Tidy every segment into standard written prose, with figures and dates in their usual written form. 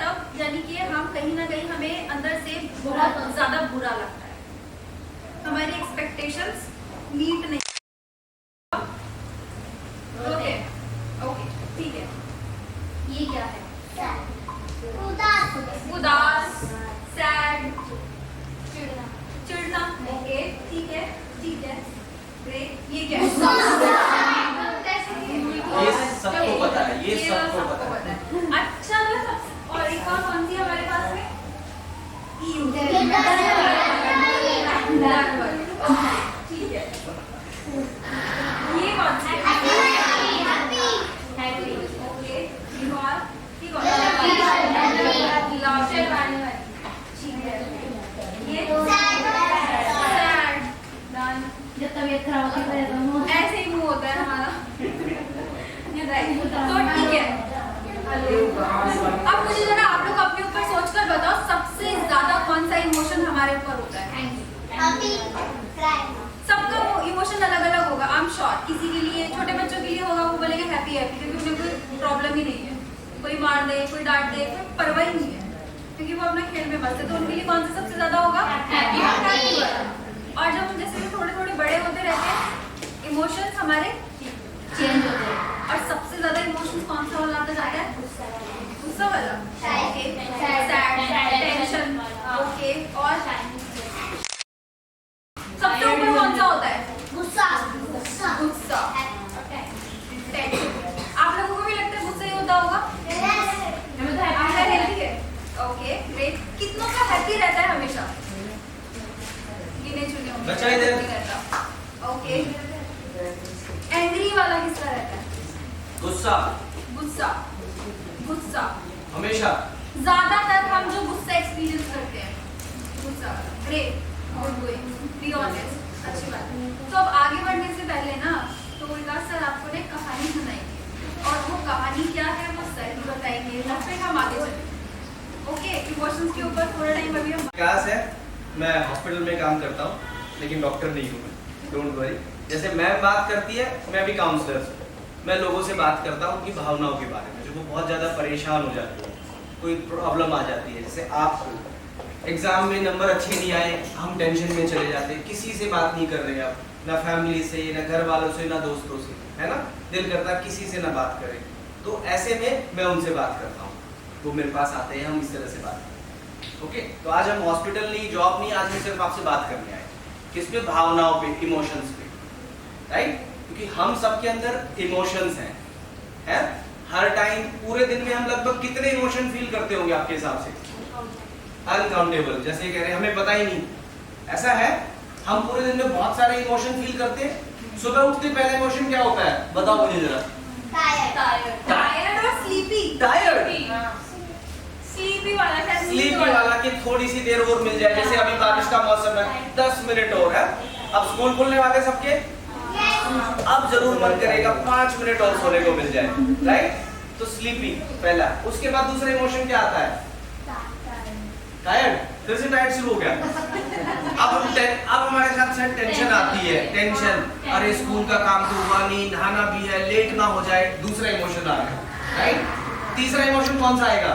तब यानी कि हम कहीं ना कहीं हमें अंदर से बहुत ज्यादा बुरा लगता है, हमारी एक्सपेक्टेशंस मीट नहीं। ओके ओके ठीक है। ये क्या है? उदास, सैड, चिढ़ना। ओके ठीक है ठीक है ग्रेट। ये क्या है? ये सबको पता है, ये सबको पता है। अच्छा और एक और कौन सी है हमारे पास में? ठीक है। ये कौन सी है? हैप्पी। ओके ये और ठीक है। ये सैड। डन। जब तबीयत खराब होती है तो ऐसे ही मुंह होता है हमारा। तो ठीक है। अब मुझे जरा आप लोग अपने ऊपर सोचकर बताओ सबसे ज्यादा कौन सा इमोशन हमारे ऊपर होता है? सबका इमोशन अलग अलग होगा, आई एम श्योर। किसी के लिए, छोटे बच्चों के लिए होगा वो बोलेंगे हैप्पी हैप्पी, क्योंकि उन्हें कोई प्रॉब्लम ही नहीं है, कोई मार दे कोई डांट दे कोई परवाह ही नहीं है, क्योंकि वो अपना खेल में मस्त है। तो उनके लिए कौन सा सबसे ज्यादा होगा? हैप्पी वाला। और जब हम जैसे थोड़े थोड़े बड़े होते रहते हैं इमोशंस हमारे चेंज होते हैं, और सबसे ज्यादा इमोशंस कौन सा वाला आता जाता है? गुस्सा वाला। Okay sad, tension. ओके और सबसे ऊपर कौन सा होता है? गुस्सा। टेंशन। आप लोगों को भी लगता है गुस्सा ही होता होगा? आपका हेल्दी है। Okay great. कितनों का हैप्पी रहता है हमेशा? गिने चुने होंगे। ओके एंग्री वाला किसका रहता है? गुस्सा। गुस्सा हमेशा। ज्यादातर हम जो गुस्सा एक्सपीरियंस करते हैं गुस्सा। Great, good going, be honest, अच्छी बात है। तो अब आगे बढ़ने से पहले ना तो विकास सर आपको एक कहानी सुनाएंगे, और वो कहानी क्या है वो सर ही बताएंगे, फिर हम आगे चलेंगे। ओके इमोशंस के ऊपर थोड़ा टाइम अभी हम। विकास है, मैं हॉस्पिटल में काम करता हूँ लेकिन डॉक्टर नहीं हूँ, डोंट वरी। जैसे मैम बात करती है, मैं भी काउंसलर हूँ, मैं लोगों से बात करता हूँ उनकी भावनाओं के बारे में, जो वो बहुत ज़्यादा परेशान हो जाती है, कोई प्रॉब्लम आ जाती है। जैसे आपको एग्जाम में नंबर अच्छे नहीं आए, हम टेंशन में चले जाते हैं, किसी से बात नहीं कर रहे आप, ना फैमिली से ना घर वालों से ना दोस्तों से, है ना, दिल करता किसी से ना बात करें। तो ऐसे में मैं उनसे बात करता हूँ, वो मेरे पास आते हैं, हम इस तरह से बात करते हैं। ओके, तो आज हम हॉस्पिटल नहीं, जॉब नहीं, आज हम सिर्फ आपसे बात करने आए। किस पे? भावनाओं पे, इमोशंस पे, राइट? क्योंकि हम सबके अंदर इमोशंस हैं। हर टाइम पूरे दिन में हम लगभग कितने इमोशन फील करते होंगे आपके हिसाब से? अनकाउंटेबल। जैसे कह रहे हैं हमें पता ही नहीं, ऐसा है। हम पूरे दिन में बहुत सारे इमोशन फील करते हैं। सुबह उठते पहला इमोशन क्या होता है, बताओ मुझे जरा? टायर्ड और स्लीपी। स्लीपी वाला कि थोड़ी सी देर और मिल जाए, जैसे अभी बारिश का मौसम है, 10 मिनट और है, अब स्कूल खुलने वाले सबके, अब जरूर मन करेगा 5 मिनट और सोने को मिल जाए, राइट? तो स्लीपी पहला। उसके बाद दूसरा इमोशन क्या आता है? टायर्ड। फिर से टायर्ड शुरू हो गया। अब हमारे साथ साथ टेंशन आती है, टेंशन, अरे स्कूल का काम तो हुआ नहीं, नहाना भी है, लेट ना हो जाए, दूसरा इमोशन आ गया, राइट? तीसरा इमोशन कौन सा आएगा?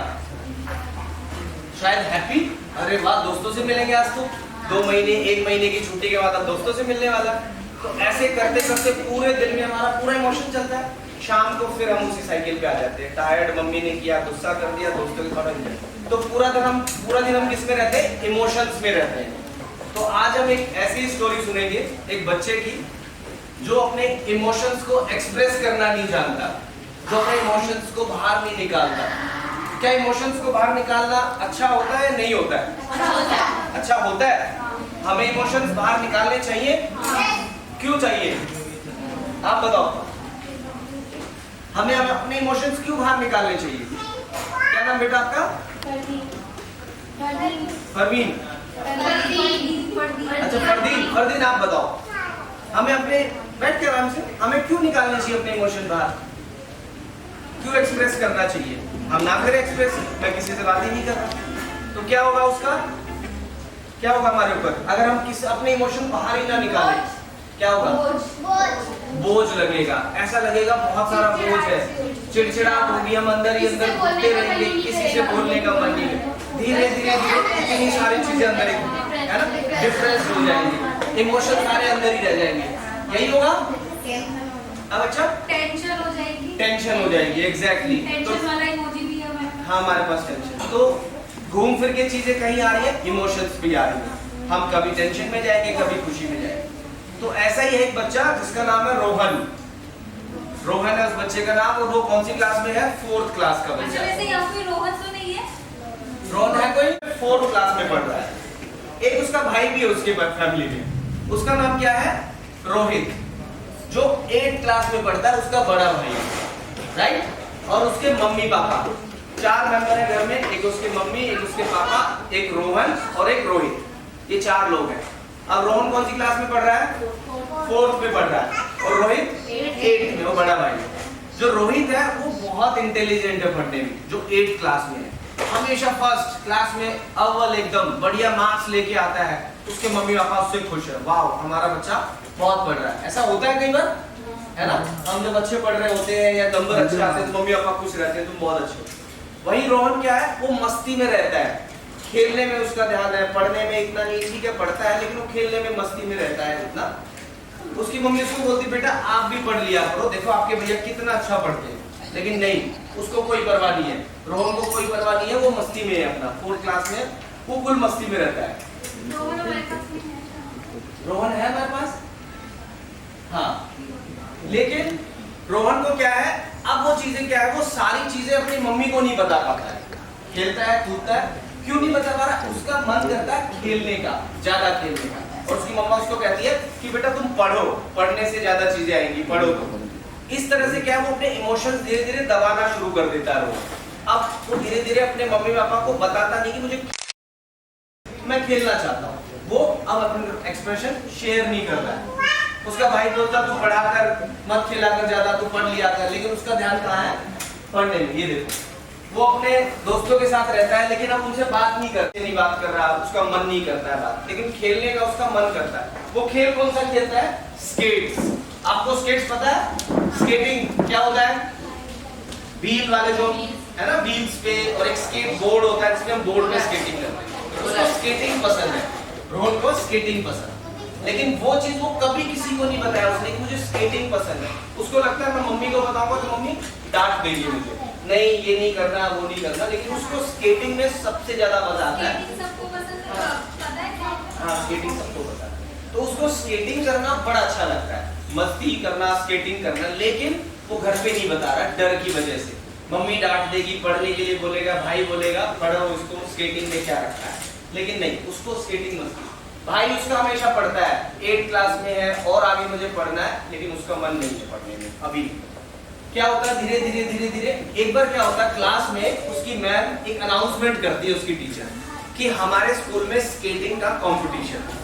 शायद हैप्पी, अरे वाह दोस्तों से मिलेंगे आज तो, 2 महीने 1 महीने की छुट्टी के बाद अब दोस्तों से मिलने वाला। तो ऐसे करते करते पूरे दिन में हमारा पूरा इमोशन चलता है। शाम को फिर हम उसी साइकिल पे आ जाते हैं, टायर्ड, मम्मी ने किया, गुस्सा कर दिया, दोस्तों के साथ। तो पूरा दिन हम किस में रहते हैं? इमोशंस में रहते हैं। तो आज हम एक ऐसी स्टोरी सुनेंगे एक बच्चे की जो अपने इमोशंस को एक्सप्रेस करना नहीं जानता, जो अपने इमोशंस को बाहर नहीं निकालता। क्या इमोशंस को बाहर निकालना अच्छा होता है, नहीं होता है? अच्छा होता है। हमें इमोशंस बाहर निकालने चाहिए। क्यों चाहिए आप बताओ? हमें अपने इमोशंस क्यों बाहर निकालने चाहिए? क्या नाम बेटा आपका? परवीन। अच्छा फरदीन, आप बताओ हमें अपने, बैठ के आराम से, हमें क्यों निकालने चाहिए अपने इमोशन बाहर? क्यों एक्सप्रेस करना चाहिए? हम ना करें एक्सप्रेस, मैं किसी से बात ही नहीं कर रहा, तो क्या होगा उसका? क्या होगा हमारे ऊपर अगर हम अपने इमोशन बाहर ही ना निकालें? क्या होगा? बोझ लगेगा, ऐसा लगेगा बहुत सारा बोझ है, चिड़चिड़ाहट होगी, हम अंदर ही अंदर घुटते रहेंगे, किसी से बोलने का मन धीरे धीरे धीरे इतनी सारी चीजें अंदर है ना, डिफरेंस हो जाएंगे, इमोशन सारे अंदर ही रह जाएंगे। यही होगा अब। अच्छा, टेंशन हो जाएगी, टेंशन हो जाएगी, एग्जैक्टली। टेंशन वाला इमोजी भी है हमारे पास। हाँ, हमारे पास टेंशन, तो घूम फिर के चीजें कहीं आ रही है, इमोशंस भी आ रही है। हम कभी टेंशन में जाएंगे, कभी खुशी में जाएंगे। तो ऐसा ही है एक बच्चा जिसका नाम है रोहन। रोहन है उस बच्चे का नाम, और वो कौन सी क्लास में है? 4th क्लास का अच्छा, बच्चा वैसे है। यहाँ कोई रोहन तो नहीं है? रोहन है कोई 4th क्लास में पढ़ रहा है। एक उसका भाई भी है उसके फैमिली में, उसका नाम क्या है? रोहित, जो 8th क्लास में पढ़ता है, उसका बड़ा भाई है, राइट। और उसके मम्मी पापा, 4 मेंबर है घर में, एक उसके मम्मी, एक उसके पापा, एक रोहन और एक रोहित। ये 4 लोग हैं। अब रोहन कौन सी क्लास में पढ़ रहा है? 4th में पढ़ रहा है, और रोहित 8th में, वो बड़ा भाई है। जो रोहित है वो बहुत इंटेलिजेंट है पढ़ने में, जो 8th क्लास में है, हमेशा फर्स्ट क्लास में अव्वल एकदम बढ़िया मार्क्स लेके आता है। उसके मम्मी पापा उससे खुश है, वाह हमारा बच्चा बहुत पढ़ रहा है। ऐसा होता है कई बार, है ना, हम जब अच्छे पढ़ रहे होते हैं या नंबर अच्छे आते हैं तो मम्मी पापा खुश रहते हैं, तुम बहुत अच्छे हो। वही रोहन क्या है, वो मस्ती में रहता है, खेलने में उसका ध्यान है, पढ़ने में इतना नहीं, ठीक है पढ़ता है लेकिन वो खेलने में मस्ती में रहता है इतना। उसकी मम्मी उसको बोलती बेटा आप भी पढ़ लिया करो, देखो आपके भैया कितना अच्छा पढ़ते हैं, लेकिन नहीं, उसको कोई परवाह नहीं है। रोहन को कोई परवाह नहीं है, वो मस्ती में है अपना, 4th क्लास में वो फुल मस्ती में रहता है। रोहन हमारे पास नहीं है। रोहन है हमारे पास, हाँ, लेकिन रोहन को क्या है, अब वो चीजें क्या है, वो सारी चीजें अपनी मम्मी को नहीं बता पाता है। खेलता है कूदता है, क्यों नहीं बता पा रहा? उसका मन करता है खेलने का, ज्यादा खेलने का, और उसकी मम्मा उसको कहती है कि बेटा तुम पढ़ो, पढ़ने से ज्यादा चीजें आएंगी, पढ़ो तुम। इस तरह से क्या है, वो अपने इमोशंस धीरे धीरे दबाना शुरू कर देता है रोहन। अब वो धीरे धीरे अपने मम्मी पापा को बताता नहीं कि मुझे मैं खेलना चाहता हूँ, वो अब अपना एक्सप्रेशन शेयर नहीं कर रहा है। उसका भाई बोलता तू पढ़ा कर, मत खेला कर ज्यादा, तू पढ़ लिया कर, लेकिन उसका ध्यान कहाँ है? पढ़ने में। ये देखो, वो अपने दोस्तों के साथ रहता है लेकिन अब उनसे बात नहीं करते, नहीं बात कर रहा, उसका मन नहीं करता है बात, लेकिन खेलने का उसका मन करता है। वो खेल कौन सा खेलता है? स्केट्स। आपको स्केट्स पता है? स्केटिंग क्या होता है? व्हील वाले जो है ना, व्हील्स पे, और एक स्केट बोर्ड होता है जिसमें हम बोर्ड में स्केटिंग करते हैं। उसको स्केटिंग पसंद है, रोहन को स्केटिंग पसंद है, लेकिन वो चीज वो कभी किसी को नहीं बताया उसने कि मुझे स्केटिंग पसंद है। उसको लगता है मैं मम्मी को बताऊंगा तो मम्मी डांट देगी मुझे, नहीं ये नहीं करना, वो नहीं करना, लेकिन उसको स्केटिंग में सबसे ज्यादा मजा आता है। स्केटिंग सबको पसंद है, पता है क्या? हाँ, स्केटिंग सबको पता है, तो उसको स्केटिंग करना बड़ा अच्छा लगता है, मस्ती करना, स्केटिंग करना, लेकिन वो घर पे नहीं बता रहा डर की वजह से। मम्मी डांट देगी, पढ़ने के लिए बोलेगा, भाई बोलेगा पढ़ो इसको, स्केटिंग में क्या रखा है, लेकिन नहीं, उसको स्केटिंग मस्ती। भाई उसका हमेशा पढ़ता है, 8th क्लास में है और आगे मुझे पढ़ना है, लेकिन उसका मन नहीं है पढ़ने में अभी। क्या होता है, धीरे धीरे धीरे धीरे एक बार क्या होता है, क्लास में उसकी मैम एक अनाउंसमेंट करती है, उसकी टीचर, कि हमारे स्कूल में स्केटिंग का कंपटीशन।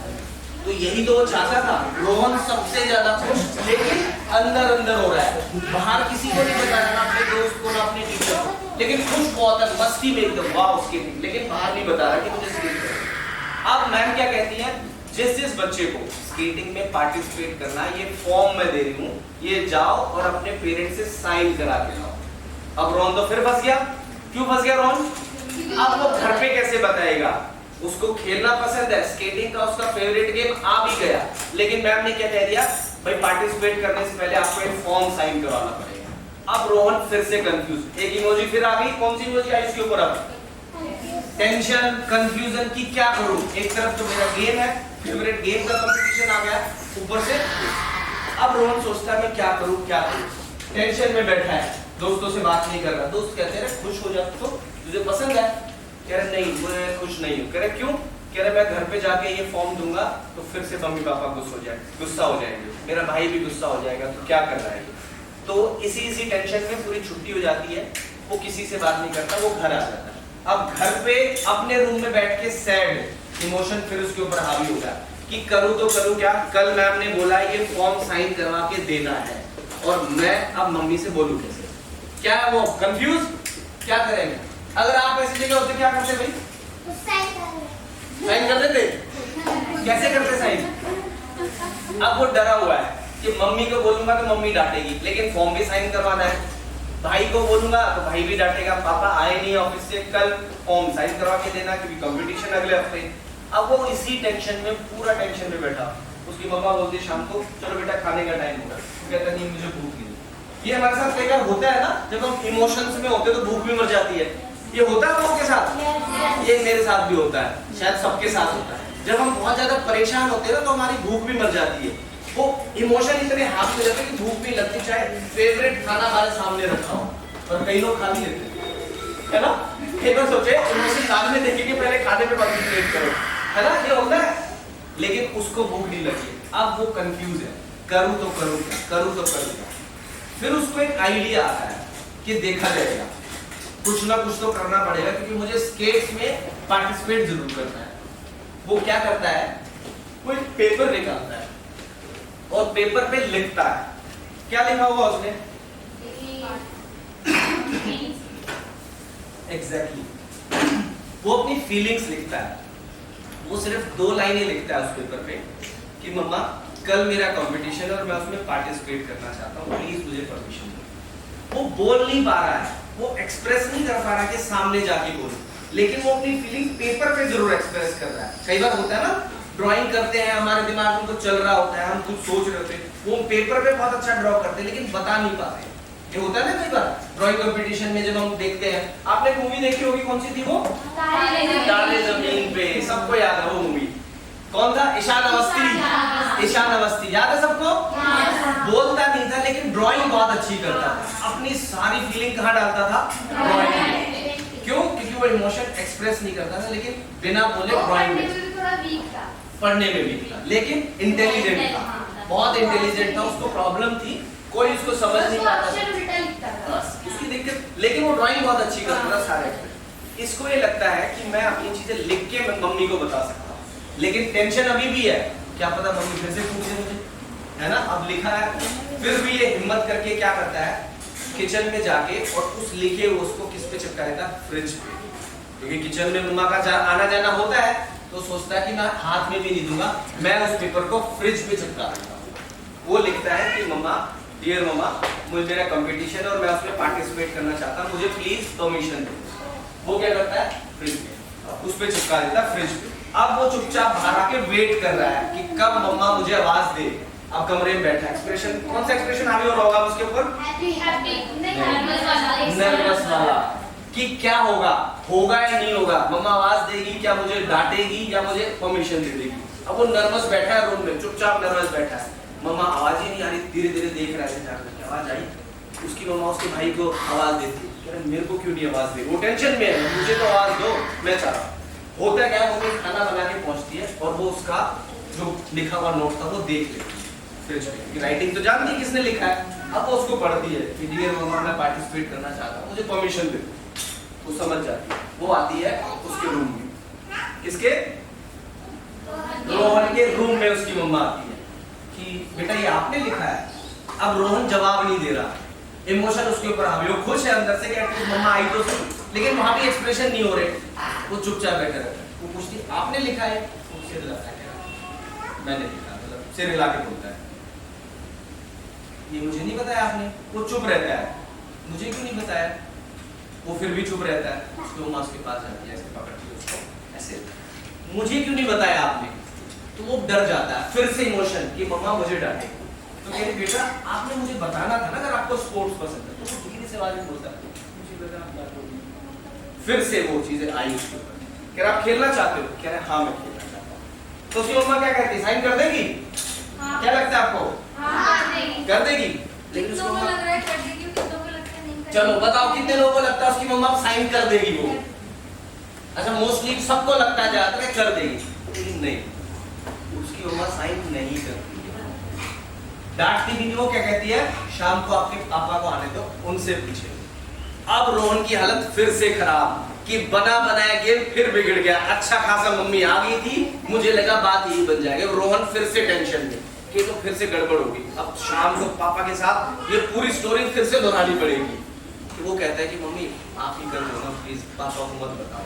तो यही तो वो चाहता था। रोहन सबसे ज्यादा खुश, लेकिन अंदर अंदर हो रहा है, बाहर किसी को नहीं बता रहा, ना अपने दोस्त को, ना अपने टीचर को, लेकिन खुश बहुत है, मस्ती में एकदम, वाह स्केटिंग, लेकिन बाहर नहीं बता रहा कि मुझे स्केटिंग। अब मैम क्या कहती है, जिस जिस बच्चे को स्केटिंग में पार्टिसिपेट करना, ये फॉर्म मैं दे रही हूँ, ये जाओ और अपने पेरेंट्स से साइन करा के लाओ। अब रोहन तो फिर फंस गया। क्यों फंस गया रोहन? अब वो घर पे कैसे बताएगा? उसको खेलना पसंद है, स्केटिंग का उसका फेवरेट गेम आ भी गया, लेकिन मैम ने क्या कह दिया, भाई पार्टिसिपेट करने से पहले आपको एक फॉर्म साइन करवाना पड़ेगा। अब रोहन फिर से कंफ्यूज, एक इमोजी फिर आ गई, कौन सी इमोजी आई इसके ऊपर? अब टेंशन, कंफ्यूजन की क्या करूं। एक तरफ तो मेरा गेम है, फेवरेट गेम का कंपटीशन आ गया ऊपर से। अब रोहन सोचता है मैं क्या करूं, क्या करूं, टेंशन में बैठा है, दोस्तों से बात नहीं कर रहा। दोस्त कहते हैं खुश हो जा, तो तुझे पसंद है? कह रहे नहीं मैं खुश नहीं हूँ। कह रहे क्यों? कह रहे मैं घर पे जाके ये फॉर्म दूंगा तो फिर से मम्मी पापा गुस्सा हो जाएंगे, मेरा भाई भी गुस्सा हो जाएगा, तो क्या कर रहा है? तो इसी टेंशन में पूरी छुट्टी हो जाती है, वो किसी से बात नहीं करता, वो घर आ जाता है। अब घर पे अपने रूम में बैठ के सैड इमोशन फिर उसके ऊपर हावी होगा कि करूँ तो करूँ क्या, कल मैम ने बोला ये फॉर्म साइन करवा के देना है और मैं अब मम्मी से बोलूँ कैसे? क्या है वो कंफ्यूज, क्या करेंगे? अगर आप ऐसी जगह होते क्या करते भाई? साइन कर देते? कैसे करते साइन? अब वो डरा हुआ है कि मम्मी को बोलूंगा तो मम्मी डांटेगी, लेकिन फॉर्म भी साइन करवाना है, भाई को बोलूंगा तो भाई भी डांटेगा, पापा आए नहीं ऑफिस से, कल फॉर्म साइन करवा के देना क्योंकि कंपटीशन अगले हफ्ते। अब वो इसी टेंशन में, पूरा टेंशन में बैठा। उसकी मम्मा बोलती है शाम को, चलो बेटा खाने का टाइम होगा, कहता नहीं मुझे भूख नहीं। ये हमारे साथ कई बार होता है ना, जब हम इमोशंस में होते हैं तो भूख भी मर जाती है। ये होता है लोगों के साथ, ये मेरे साथ भी होता है, शायद सबके साथ होता है। जब हम बहुत ज्यादा परेशान होते हैं ना तो हमारी भूख भी मर जाती है। वो इमोशन इतने हाथ में जाते हैं कि भूख भी लगती, चाहे फेवरेट खाना हमारे सामने रखा हो, और कई लोग खा भी लेते हैं, है ना। एक बार सोचे इमोशन बाद में देखेंगे, पहले खाने पे कॉन्सेंट्रेट करो, है ना, ये होता है। लेकिन उसको भूख नहीं लगी, अब वो कंफ्यूज है, करूँ तो करूँ क्या, करूँ तो करूँ क्या। फिर उसको एक आइडिया आता है कि देखा जाएगा, कुछ ना कुछ तो करना पड़ेगा क्योंकि मुझे स्केट्स में पार्टिसिपेट जरूर करना है। वो क्या करता है, वो एक पेपर निकालता है और पेपर पे लिखता है। क्या लिखा होगा उसने? एग्जैक्टली वो अपनी फीलिंग्स लिखता है। वो सिर्फ 2 लाइनें लिखता है उस पेपर पे कि मम्मा कल मेरा कंपटीशन है और मैं उसमें पार्टिसिपेट करना चाहता हूँ, प्लीज मुझे परमिशन दो। वो बोल नहीं पा रहा है, वो एक्सप्रेस नहीं कर पा रहा कि सामने जाके बोलूं, लेकिन वो अपनी फीलिंग पेपर पे जरूर एक्सप्रेस कर रहा है। कई बार होता है ना, ड्राइंग करते हैं, हमारे दिमाग में कुछ चल रहा होता है, हम कुछ सोच रहे होते हैं, वो पेपर पे बहुत अच्छा ड्रॉ करते हैं लेकिन बता नहीं पाते। ये होता है ना कई बार ड्राइंग कंपटीशन में जब हम देखते हैं। आपने मूवी देखी होगी, कौन सी थी वो? तारे जमीन पे, सबको याद है वो मूवी। कौन था? ईशान अवस्थी। ईशान अवस्थी याद है सबको? बोलता नहीं था लेकिन ड्राइंग बहुत अच्छी करता था। अपनी सारी फीलिंग कहाँ डालता था? ड्राइंग में। क्यों? क्योंकि वो इमोशन एक्सप्रेस नहीं करता था, लेकिन बिना बोले ड्राइंग में, पढ़ने में वीक था, लेकिन इंटेलिजेंट था, बहुत इंटेलिजेंट था। उसको प्रॉब्लम थी, कोई उसको समझ नहीं आता, उसकी दिक्कत, लेकिन वो ड्राइंग बहुत अच्छी करता था सारे। इसको ये लगता है कि मैं अपनी चीजें लिख के मम्मी को बता सकता हूँ, लेकिन टेंशन अभी भी है, क्या पता मम्मी फिर से पूछ मुझे, है ना। अब लिखा है, फिर भी ये हिम्मत करके क्या करता है, किचन में जाके और उस लिखे हुए उसको किस पे चिपका देता? फ्रिज पे। क्योंकि किचन में मम्मा का आना जाना होता है तो सोचता है कि मैं हाथ में भी नहीं दूंगा, मैं उस पेपर को फ्रिज पे चिपका देता हूँ। वो लिखता है कि मम्मा, डियर मम्मा, मुझे मेरा कंपटीशन और मैं उसमें पार्टिसिपेट करना चाहता हूँ, मुझे प्लीज परमिशन दो। वो क्या करता है? फ्रिज पे, उस पे चिपका देता है फ्रिज पे। अब वो चुपचाप बाहर आके वेट कर रहा है कि कब मम्मा मुझे आवाज दे। अब कमरे में बैठा, एक्सप्रेशन, कौन सा एक्सप्रेशन हावी हो रहा होगा उसके ऊपर? नर्वस वाला, कि क्या होगा, होगा या नहीं होगा, मम्मा आवाज देगी क्या, मुझे डांटेगी या मुझे परमिशन दे देगी। अब वो नर्वस बैठा है रूम में, चुपचाप नर्वस बैठा है। मम्मा आवाज ही नहीं आ रही, धीरे धीरे देख रहा है जाकर, आवाज आई। उसकी मम्मा उसके भाई को आवाज देती है, कह रहा मेरे को क्यों नहीं आवाज दे, वो टेंशन में है, मुझे तो आवाज दो, मैं चाह रहा हूँ। होता क्या, मम्मी खाना बना के पहुंचती है और वो उसका जो लिखा हुआ नोट था वो देख लेती है फ्रिज में। राइटिंग तो जानती है किसने लिखा है। अब वो उसको पढ़ती है कि डियर मम्मा, मैं पार्टिसिपेट करना चाहता हूँ, मुझे परमिशन दे। वो समझ जाती है, वो आती है उसके रूम में, किसके? रोहन के रूम में उसकी मम्मा आती है कि बेटा ये आपने लिखा है। अब रोहन जवाब नहीं दे रहा, इमोशन उसके ऊपर हावी, वो खुश है अंदर से कि मम्मा आई तो सही, लेकिन वहां भी एक्सप्रेशन नहीं हो रहे। वो चुपचाप बैठा रहता है। वो पूछती है आपने लिखा है? वो सिर हिलाता है, मैंने लिखा, मतलब सिर हिला के बोलता है ये मुझे नहीं बताया आपने। वो चुप रहता है, मुझे क्यों नहीं बताया? वो फिर भी चुप रहता है। उसकी मम्मा उसके पास जाती है, ऐसे पकड़ती है उसको, ऐसे, मुझे क्यों नहीं बताया आपने? तो वो डर जाता है, फिर से इमोशन कि मम्मा मुझे डांटेगी। तो कह रही बेटा आपने मुझे बताना था ना, अगर आपको स्पोर्ट्स पसंद है। तो वो धीरे से आवाज में बोलता है मुझे लगा आप डांटोगी। फिर से वो चीजें आई उसके ऊपर, कह रहा आप खेलना चाहते हो? कह रहे हाँ मैं खेलना चाहता हूँ। तो उसकी मम्मा क्या कहती है, साइन कर देगी? क्या लगता है आपको? कर देगी। लेकिन उसको लग रहा है कर देगी, कितनों को लगता है नहीं। चलो बताओ कितने लोगों को लगता है उसकी मम्मा साइन कर देगी? वो अच्छा मोस्टली सबको लगता है ज्यादातर कर देगी, लेकिन नहीं, उसकी मम्मा साइन नहीं करती। डांटती भी नहीं, वो क्या कहती है, शाम को आपके पापा को आने दो, उनसे पूछे। अब रोहन की हालत फिर से खराब कि बना बनाया गेम फिर बिगड़ गया। अच्छा खासा मम्मी आ गई थी, मुझे लगा बात यही बन जाएगी। रोहन फिर से टेंशन में कि तो फिर से गड़बड़ होगी, अब शाम को पापा के साथ ये पूरी स्टोरी फिर से दोहरानी पड़ेगी। तो वो कहता है कि मम्मी आप ही कर दो ना प्लीज, पापा को मत बताओ।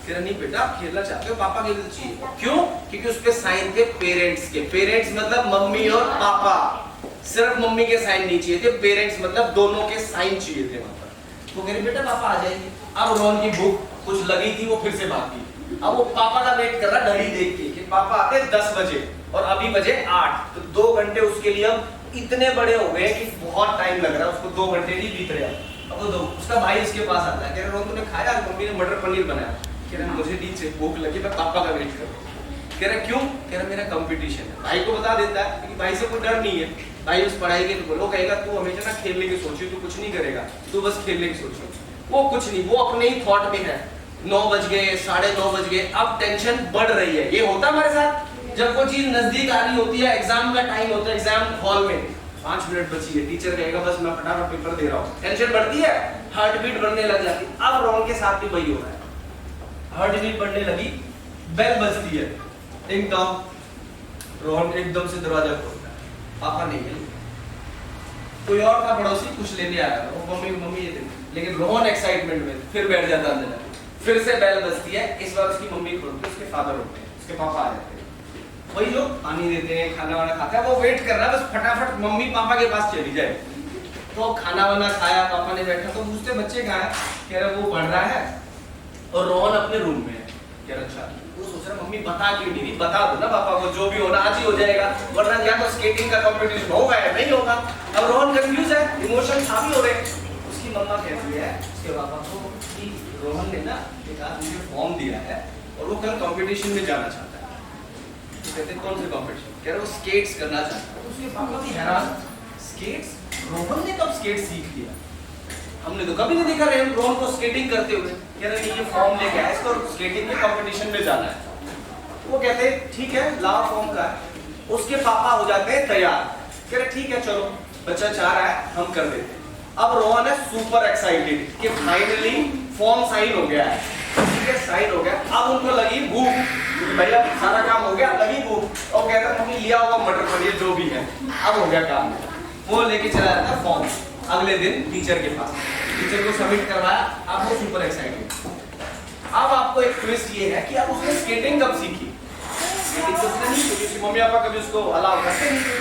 कह रहा नहीं बेटा आप खेलना चाहते हो, पापा के लिए चाहिए। क्यों? क्योंकि उस पे साइन थे पेरेंट्स के। पेरेंट्स मतलब मम्मी और पापा, सिर्फ मम्मी के साइन नहीं चाहिए थे, पेरेंट्स मतलब दोनों के साइन चाहिए थे वहां पर। तो कह रही बेटा पापा आ जाएंगे। अब रोहन की भूख कुछ लगी थी, वो फिर से भाग गई। अब वो पापा का वेट कर रहा घड़ी देख के कि पापा आते 10 बजे और अभी बजे 8, तो 2 घंटे उसके लिए अब इतने बड़े हो गए कि बहुत टाइम लग रहा है उसको, 2 घंटे नहीं बीत रहे। अब वो उसका भाई उसके पास आता है, कह रहे रोहन तूने खाया? मम्मी ने मटर पनीर बनाया। कह रहे मुझे नीचे भूख लगी, मैं पापा का वेट कर रहा हूं। कह रहे क्यों? कह रहे मेरा कंपटीशन है। भाई को बता देता है क्योंकि भाई से कोई डर नहीं है, भाई उस पढ़ाई के बोलो कहेगा तू हमेशा ना खेलने की सोची, तू कुछ नहीं करेगा, तू बस खेलने की सोची। वो कुछ नहीं, वो अपने ही थॉट में है। 9 बज गए, 9:30 बज गए, अब टेंशन बढ़ रही है। ये होता हमारे साथ जब कोई चीज नजदीक आ रही होती है, एग्जाम का टाइम होता है, एग्जाम हॉल में 5 मिनट बची है, टीचर कहेगा बस मैं फटाफट पेपर दे रहा हूँ, टेंशन बढ़ती है, हार्ट बीट बढ़ने लग जाती है। अब रोहन के साथ भी वही हो रहा है, हार्ट बीट बढ़ने लगी, बेल बजती है, टिंग टॉन्ग। रोहन एकदम से दरवाजा खोलता है, पापा नहीं है। कोई और था पड़ोसी, कुछ लेने आया था, वो मम्मी ये थे, लेकिन रोहन एक्साइटमेंट में फिर बैठ जाता अंदर, फिर से बेल बजती है। इस बार उसकी मम्मी खोलती है, उसके फादर होते हैं, उसके पापा आ जाते हैं, वही लोग पानी देते हैं, खाना वाना खाता है, वो वेट कर रहा है बस फटाफट मम्मी पापा के पास चली जाए। तो खाना वाना खाया, पापा ने बैठा, तो पूछते बच्चे कहाँ है? कह रहे वो पढ़ रहा है और रोहन अपने रूम में है। कह रहा अच्छा। वो सोच रहा मम्मी बता क्यों नहीं, बता दो ना पापा को, जो भी होना आज ही हो जाएगा, वरना या तो स्केटिंग का कंपटीशन होगा या नहीं होगा। अब रोहन कंफ्यूज है, इमोशन हावी हो रहे हैं। उसकी मम्मा कहती है उसके पापा को कि रोहन ने ना एक आज मुझे फॉर्म दिया है और वो कल कंपटीशन में जाना चाहता है। तो कहते हैं कौन से कंपटीशन? कह रहे वो स्केट्स करना चाहता है। तो उसके पापा भी हैरान, स्केट्स? रोहन ने कब स्केट सीख लिया? हमने तो कभी नहीं देखा रोहन को स्केटिंग करते हुए। कह रहे ये फॉर्म लेके आया, इसको स्केटिंग के कंपटीशन में जाना है। वो कहते हैं ठीक है लाओ फॉर्म का। उसके पापा हो जाते हैं तैयार, कह रहे ठीक है चलो बच्चा चाह रहा है हम कर देते हैं। अब रोहन है सुपर एक्साइटेड कि फाइनली फॉर्म साइन हो गया है, ठीक है साइन हो गया। अब उनको लगी भूख, भैया सारा काम हो गया, लगी भूख और कहता है मम्मी लिया होगा मटर पनीर जो भी है, अब हो गया काम। वो लेके चला जाता है फॉर्म, अगले दिन टीचर के पास, टीचर को सबमिट करवाया। अब वो सुपर एक्साइटेड। अब आपको एक ट्विस्ट ये है कि अब उसने स्केटिंग कब सीखी? स्केटिंग तो उसने नहीं सीखी, उसकी मम्मी पापा कभी उसको अलाउ करते नहीं।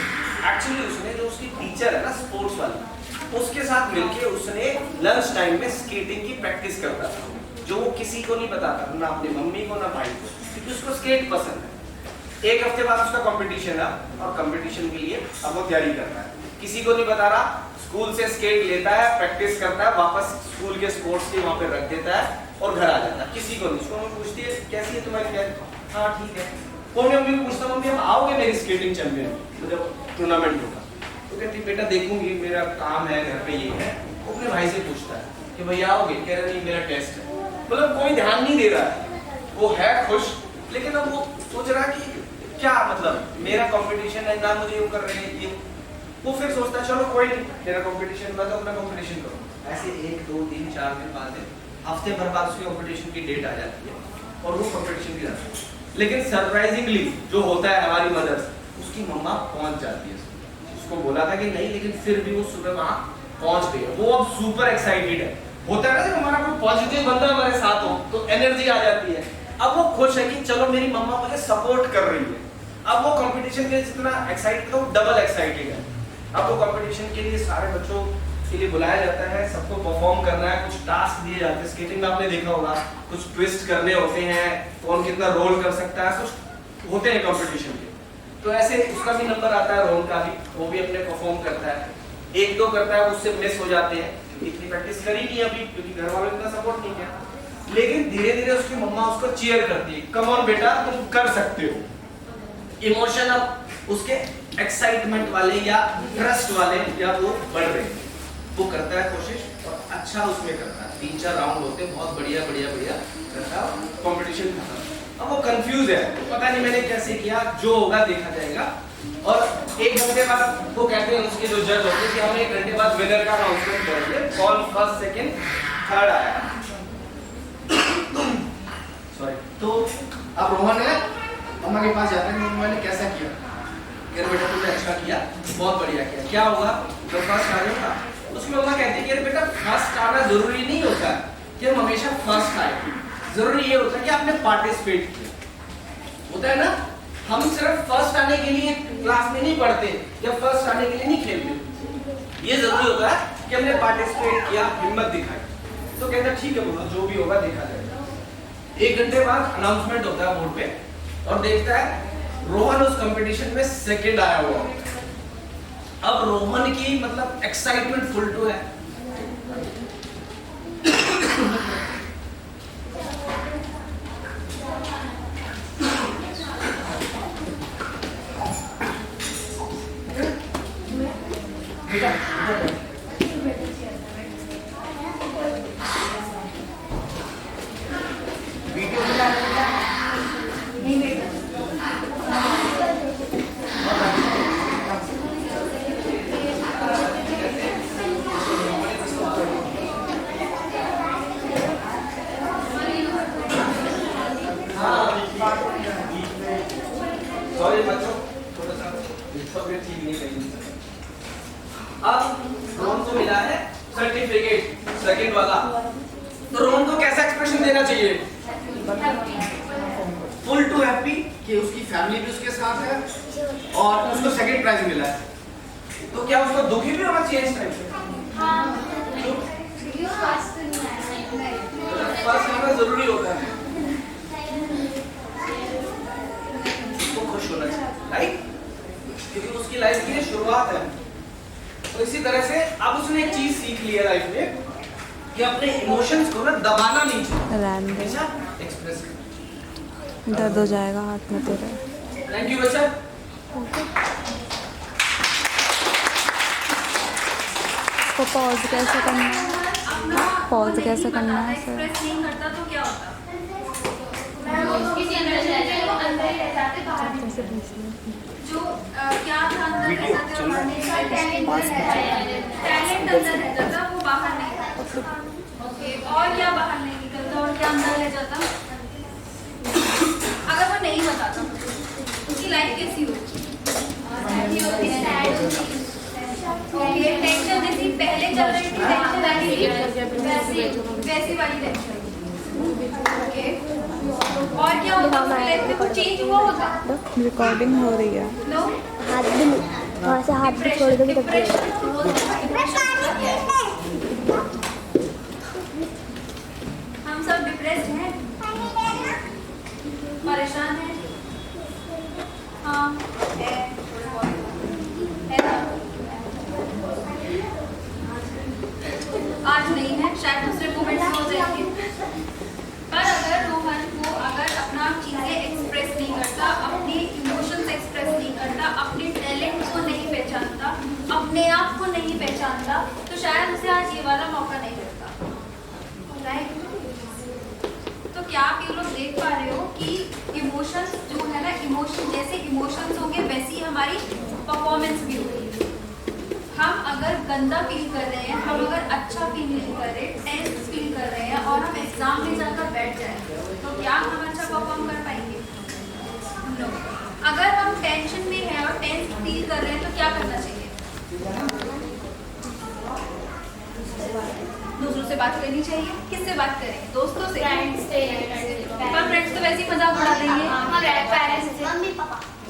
एक्चुअली उसने जो उसकी टीचर है ना स्पोर्ट्स वाली, उसके साथ मिलके उसने लंच टाइम में स्केटिंग की प्रैक्टिस करता था, जो वो किसी को नहीं बताता, ना अपनी मम्मी को ना भाई को, क्योंकि उसको स्केट पसंद है। 1 हफ्ते बाद उसका कंपटीशन है और कंपटीशन के लिए अब वो तैयारी कर रहा है, किसी को नहीं बता रहा। स्कूल से स्केट लेता है, प्रैक्टिस करता है, वापस स्कूल के स्पोर्ट्स के वहां पे रख देता है और घर आ जाता है, किसी को नहीं। उसको मम्मी पूछती है कैसी है तुम्हारी तैयारी? हाँ ठीक है। वो मम्मी को पूछता मम्मी हम आओगे मेरी स्केटिंग चैंपियन तो जब टूर्नामेंट होगा? तो कहती बेटा देखूंगी, मेरा काम है घर पे ये है। वो अपने भाई से पूछता है कि भैया आओगे? कह रहे नहीं मेरा टेस्ट है। मतलब कोई ध्यान नहीं दे रहा है, वो है खुश, लेकिन अब वो सोच रहा है कि क्या मतलब मेरा कंपटीशन है ना, मुझे यूं कर रहे हैं ये। वो फिर सोचता है चलो कोई नहीं, मेरा कंपटीशन हुआ तो अपना कंपटीशन करो। ऐसे 1 2 3 4 दिन 5 दिन हफ्ते भर बाद उसकी कंपटीशन की डेट आ जाती है और वो कंपटीशन की जाती है। लेकिन सरप्राइजिंगली जो होता है हमारी मदर्स, उसकी मम्मा पहुंच जाती है। उसको बोला था कि नहीं, लेकिन फिर भी वो सुबह वहां पहुंच गई। वो अब सुपर एक्साइटेड है। होता है ना जब हमारा कोई पॉजिटिव बंदा हमारे साथ हो तो एनर्जी आ जाती है। अब वो खुश है कि चलो मेरी मम्मा मुझे सपोर्ट कर रही है। अब वो कंपटीशन के लिए जितना एक्साइटेड था वो डबल एक्साइटेड है। अब वो कंपटीशन के लिए सारे बच्चों के लिए बुलाया जाता है, सबको परफॉर्म करना है, कुछ टास्क दिए जाते हैं। स्केटिंग में आपने देखा होगा कुछ ट्विस्ट करने होते हैं, कौन कितना रोल कर सकता है, कुछ होते हैं कंपटीशन के। तो ऐसे उसका भी नंबर आता है, रोहन का भी, वो भी अपने परफॉर्म करता है। 1 2 करता है, उससे मिस हो जाते हैं, इतनी प्रैक्टिस करी नहीं अभी क्योंकि घर वालों ने इतना सपोर्ट नहीं किया। लेकिन धीरे धीरे उसकी मम्मा उसको चीयर करती है, कम ऑन बेटा तुम कर सकते हो। इमोशन अब उसके एक्साइटमेंट वाले या ट्रस्ट वाले या वो बढ़ रहे हैं। वो करता है कोशिश और अच्छा उसमें करता है। 3 4 राउंड होते हैं, बहुत बढ़िया करता है, कंपटीशन खत्म। अब वो कंफ्यूज है, पता नहीं मैंने कैसे किया, जो होगा देखा जाएगा। और 1 घंटे बाद वो कहते हैं उसके जो जज होते हैं कि हम 1 घंटे बाद विनर का अनाउंसमेंट करेंगे, कौन फर्स्ट सेकंड थर्ड आया। सॉरी। तो अब रोहन है मम्मा के पास जाता है, मम्मा ने कैसा किया? यार बेटा तुमने अच्छा किया, बहुत बढ़िया किया, क्या होगा जब फर्स्ट आ जाएगा? उसकी मम्मा कहती है कि बेटा फर्स्ट आना जरूरी नहीं होता कि हम हमेशा फर्स्ट आए, जरूरी ये होता है कि आपने पार्टिसिपेट किया। होता है ना हम सिर्फ फर्स्ट आने के लिए क्लास में नहीं पढ़ते या फर्स्ट आने के लिए नहीं खेलते। ये जरूरी होता है कि हमने पार्टिसिपेट किया, हिम्मत दिखाई। तो कहता ठीक है बोलो, जो भी होगा देखा जाएगा। 1 घंटे बाद अनाउंसमेंट होता है बोर्ड पे और देखता है रोहन उस कंपटीशन में सेकंड आया हुआ। अब रोहन की मतलब एक्साइटमेंट फुल टू है। सॉरी बच्चों, थोड़ा सा तबीयत ठीक नहीं लगी। अब रोहन को मिला है सर्टिफिकेट सेकंड वाला, तो रोहन को कैसा एक्सप्रेशन देना चाहिए? फुल टू हैप्पी कि उसकी फैमिली भी उसके साथ है और उसको सेकंड प्राइज मिला है। तो क्या उसको दुखी भी होना चाहिए इस टाइम पे? फर्स्ट आना जरूरी होता है, उसको खुश होना चाहिए, राइट? क्योंकि उसकी लाइफ की ये शुरुआत है। तो इसी तरह से अब उसने एक चीज सीख ली है लाइफ में कि अपने इमोशंस को ना दबाना नहीं चाहिए, हमेशा एक्सप्रेस करना। दर्द हो जाएगा हाथ में तेरे। थैंक यू बच्चा। तो पॉज कैसे करना है? पॉज कैसे करना है सर? एक्सप्रेस नहीं करता तो क्या होता? जो क्या था अंदर टैलेंट अंदर रह जाता, वो बाहर नहीं आता। ओके, और क्या बाहर नहीं निकलता और क्या अंदर रह जाता? अगर वो नहीं बताता उसकी लाइफ कैसी होती? ओके, टेंशन जैसी पहले चल रही थी, टेंशन वैसी वाली टेंशन। ओके, और क्या होता है लाइफ में? कुछ चेंज हुआ होता? रिकॉर्डिंग हो रही है। नो, हाथ भी वहाँ से हाथ भी छोड़ दोगे तब हम सब डिप्रेस्ड हैं, परेशान हैं। हाँ है, थोड़े बहुत है ना? आज नहीं है, शायद दूसरे मोमेंट में हो जाएंगे। पर अगर रोहन को अगर अपना चीजें एक्सप्रेस नहीं करता, अपने इमोशंस एक्सप्रेस नहीं करता, अपने टैलेंट को नहीं पहचानता, अपने आप को नहीं पहचानता, तो शायद उसे आज ये वाला मौका नहीं मिलता, राइट? तो क्या आप ये लोग देख पा रहे हो कि इमोशंस जो है ना, इमोशन जैसे इमोशंस होंगे वैसी हमारी परफॉर्मेंस भी होगी। हम अगर गंदा फील कर रहे हैं, हम अगर अच्छा फील नहीं कर रहे, टेंस फील कर रहे हैं और हम एग्जाम में जाकर बैठ जाए, तो क्या हम अच्छा परफॉर्म कर पाएंगे? नो। अगर हम टेंशन में हैं और टेंस फील कर रहे हैं तो क्या करना चाहिए? दूसरों से बात करनी चाहिए। किससे बात करें? दोस्तों से? पर फ्रेंड्स तो वैसे ही मजाक उड़ा देंगे।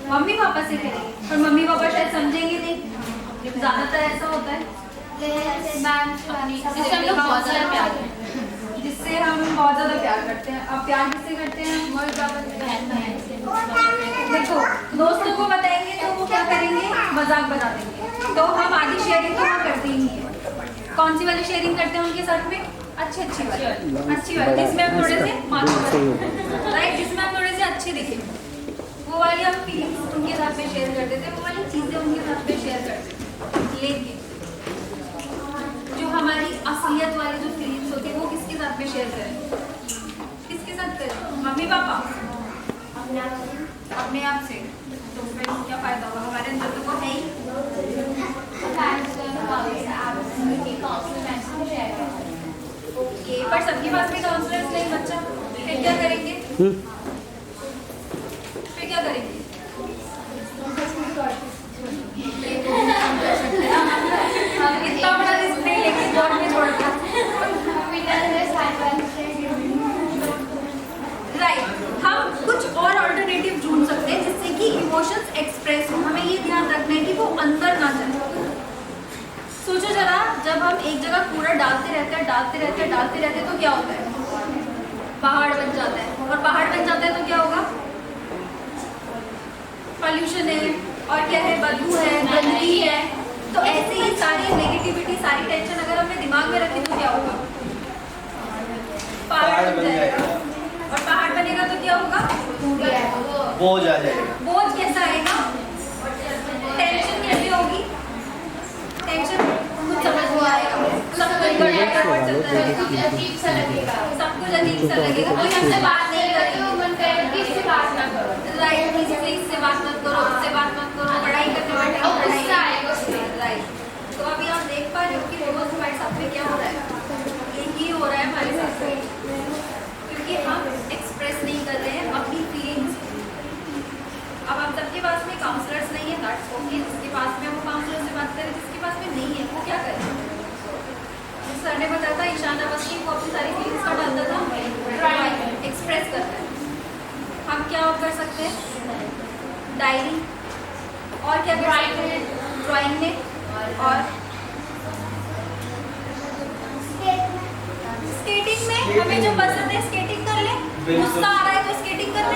मम्मी पापा से करेंगे, पर मम्मी पापा शायद समझेंगे नहीं। ज्यादातर ऐसा होता है जिससे हम लोग बहुत ज्यादा प्यार करते हैं, जिससे हम बहुत ज्यादा प्यार करते हैं। अब प्यार किससे करते हैं? देखो, दोस्तों को बताएंगे तो वो क्या करेंगे? मजाक बना देंगे। तो हम आधी शेयरिंग तो हम करते ही नहीं है। कौन सी वाली शेयरिंग करते हैं उनके साथ में? अच्छी वाली, जिसमें हम थोड़े से राइट, जिसमें हम थोड़े से अच्छे दिखे, वो वाली हम फीलिंग्स उनके साथ में शेयर करते थे, वो वाली चीजें उनके साथ में शेयर करते थे। लेकिन जो हमारी असलियत वाली जो फीलिंग्स होती है वो किसके साथ में शेयर करें? किसके साथ करें? Mummy papa? अपने आप से। तो फिर क्या फायदा होगा? हमारे अंदर तो वो है ही। ओके, पर सबके पास भी काउंसलर्स नहीं बच्चा, फिर क्या करेंगे? फिर क्या करेंगे? इतना बड़ा रिस्क नहीं लेके बोर्ड में छोड़ता। राइट, हम कुछ और ऑल्टरनेटिव ढूंढ सकते हैं जिससे कि इमोशंस एक्सप्रेस हो, हमें ये ध्यान रखना है कि वो अंदर ना जाए। सोचो जरा, जब हम एक जगह कूड़ा डालते रहते हैं तो क्या होता है? पहाड़ बन जाता है, और पहाड़ बन जाता है तो क्या होगा? पॉल्यूशन है, और क्या है? बदबू है, गंदगी है। तो ऐसे ही सारी नेगेटिविटी, सारी टेंशन अगर हमने दिमाग में रखी तो क्या होगा? पहाड़ बन जाएगा। और पहाड़ बनेगा तो क्या होगा? बोझ आ जाएगा। बोझ कैसा आएगा? टेंशन कैसी होगी? टेंशन कुछ समझ नहीं आएगा, सब कुछ अजीब सा लगेगा, सब कुछ अजीब सा लगेगा। कोई हमसे बात नहीं करेगा, मन करेगा कि इससे बात ना करो, राइट, इससे बात मत करो, उससे बात मत करो, पढ़ाई करने बैठे गुस्सा आएगा उससे, राइट। तो अभी आप देख पा रहे हो कि रोज हमारे साथ में क्या हो रहा है? यही हो रहा है हमारे साथ में, क्योंकि हम एक्सप्रेस नहीं कर रहे हैं अपनी फीलिंग्स। अब हम सबके पास में काउंसलर्स नहीं है, दैट्स ओके, जिसके पास में वो काउंसलर से बात करें, जिसके पास में नहीं है वो क्या करे? सर ने बताया था ईशान अवस्थी को अपनी सारी फीलिंग्स का डालता था, एक्सप्रेस करता है। हम क्या और कर सकते हैं? डायरी, और क्या कर सकते हैं? ड्राइंग में, और स्केटिंग में। हमें जो पसंद है स्केटिंग कर ले, गुस्सा आ रहा है तो स्केटिंग करने